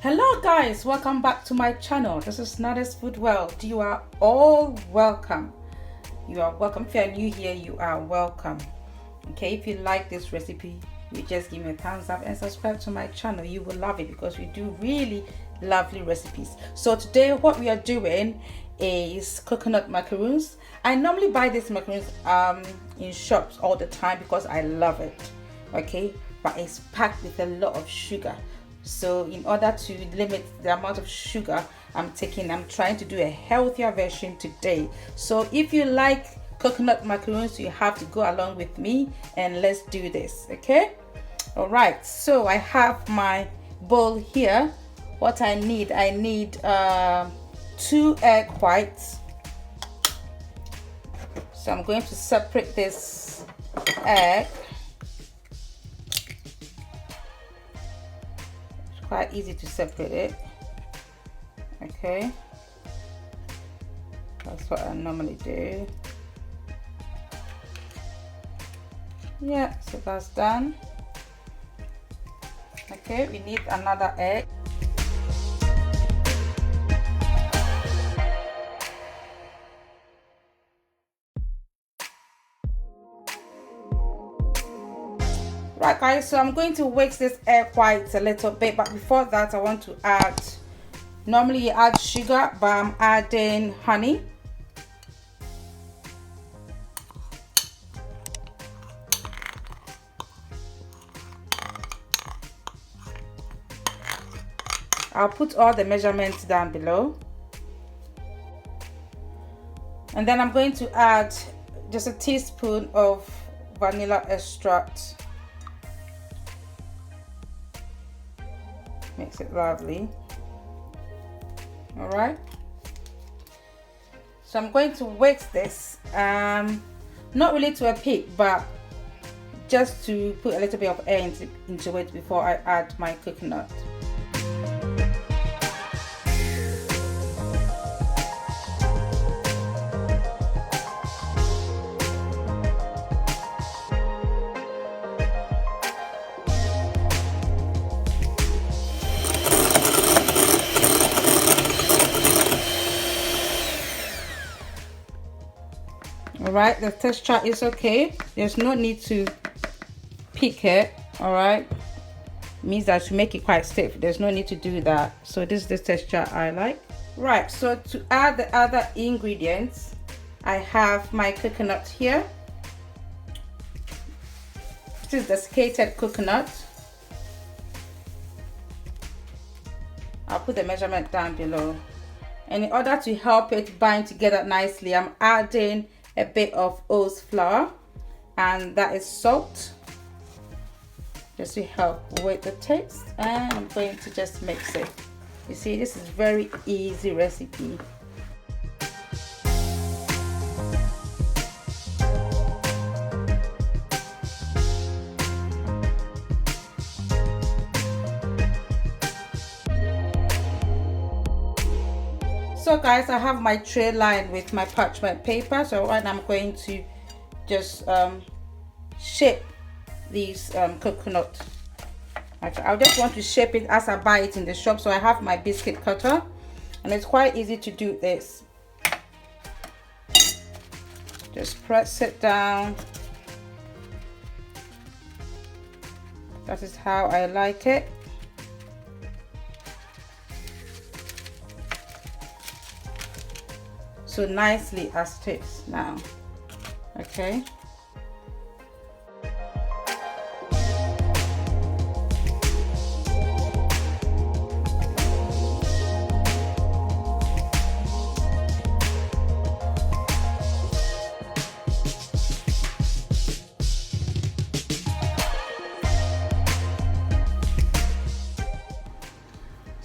Hello guys, welcome back to my channel. This is Nada's Food World. You are all welcome. You are welcome. If you are new here, you are welcome. Okay, if you like this recipe, you just give me a thumbs up and subscribe to my channel. You will love it because we do really lovely recipes. So today what we are doing is coconut macaroons. I normally buy these macaroons in shops all the time because I love it. Okay, but it's packed with a lot of sugar. So in order to limit the amount of sugar I'm trying to do a healthier version today. So if you like coconut macaroons, you have to go along with me and let's do this. Okay, all right, so I have my bowl here. What I need 2 egg whites. So I'm going to separate this egg. Quite easy to separate it. Okay, that's what I normally do. Yeah, so that's done. Okay, we need another egg. Right guys, so I'm going to whisk this egg whites a little bit, but before that I want to add, normally you add sugar, but I'm adding honey. I'll put all the measurements down below. And then I'm going to add just a teaspoon of vanilla extract. Makes it lovely. All right, so I'm going to whisk this, not really to a peak, but just to put a little bit of air into it before I add my coconut. Alright, the texture is okay. There's no need to pick it. Alright, means that you make it quite stiff. There's no need to do that. So this is the texture I like. Right, so to add the other ingredients, I have my coconut here. This is desiccated coconut. I'll put the measurement down below. And in order to help it bind together nicely, I'm adding a bit of oats flour, and that is salt, just to help with the taste. And I'm going to just mix it. You see, this is very easy recipe. So guys, I have my tray lined with my parchment paper. So right now I'm going to just shape these coconut. I just want to shape it as I buy it in the shop. So I have my biscuit cutter, and it's quite easy to do this. Just press it down. That is how I like it. So nicely as it is now. Okay.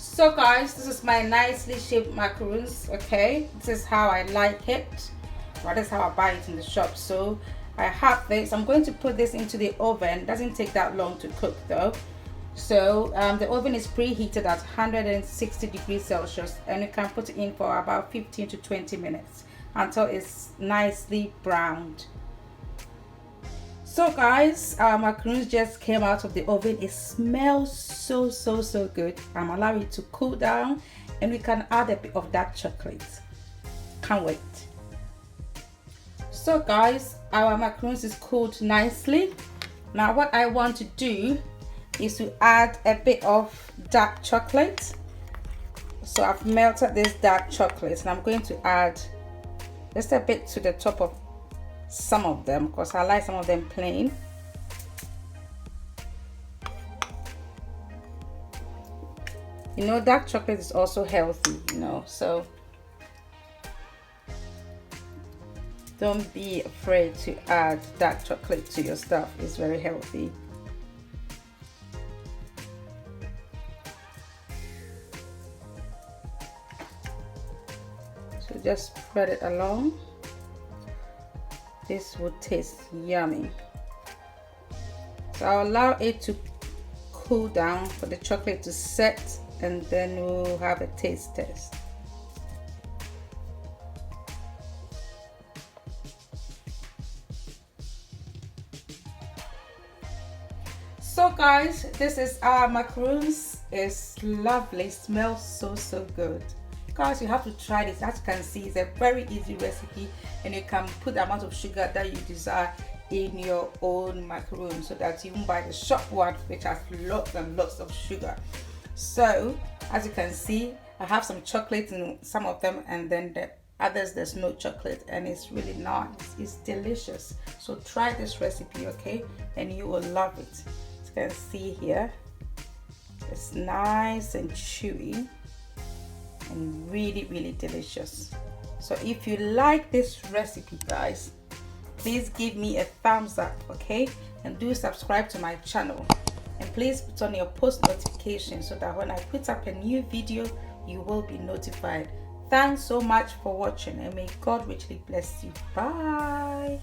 So guys, this is my nicely shaped macaroons. Okay, this is how I like it. Well, that's how I buy it in the shop. So I have this. I'm going to put this into the oven. It doesn't take that long to cook though. So the oven is preheated at 160 degrees Celsius, and you can put it in for about 15 to 20 minutes until it's nicely browned. So guys, our macaroons just came out of the oven. It smells so good. I'm allowing it to cool down, and we can add a bit of dark chocolate. Can't wait. So guys, our macaroons is cooled nicely. Now what I want to do is to add a bit of dark chocolate. So I've melted this dark chocolate, and I'm going to add just a bit to the top of some of them because I like some of them plain. You know, dark chocolate is also healthy, you know, so don't be afraid to add dark chocolate to your stuff. It's very healthy. So just spread it along. This will taste yummy. So I'll allow it to cool down for the chocolate to set, and then we'll have a taste test. So guys, this is our macaroons. It's lovely, smells so good. Guys, you have to try this. As you can see, it's a very easy recipe, and you can put the amount of sugar that you desire in your own macaroon, so that you won't buy the shop one which has lots and lots of sugar. So as you can see, I have some chocolate in some of them, and then the others there's no chocolate, and it's really nice. It's delicious. So try this recipe, okay, and you will love it. As you can see here, it's nice and chewy and really delicious. So if you like this recipe, guys, please give me a thumbs up, okay, and do subscribe to my channel, and please put on your post notification so that when I put up a new video, you will be notified. Thanks so much for watching, and may God richly bless you. Bye.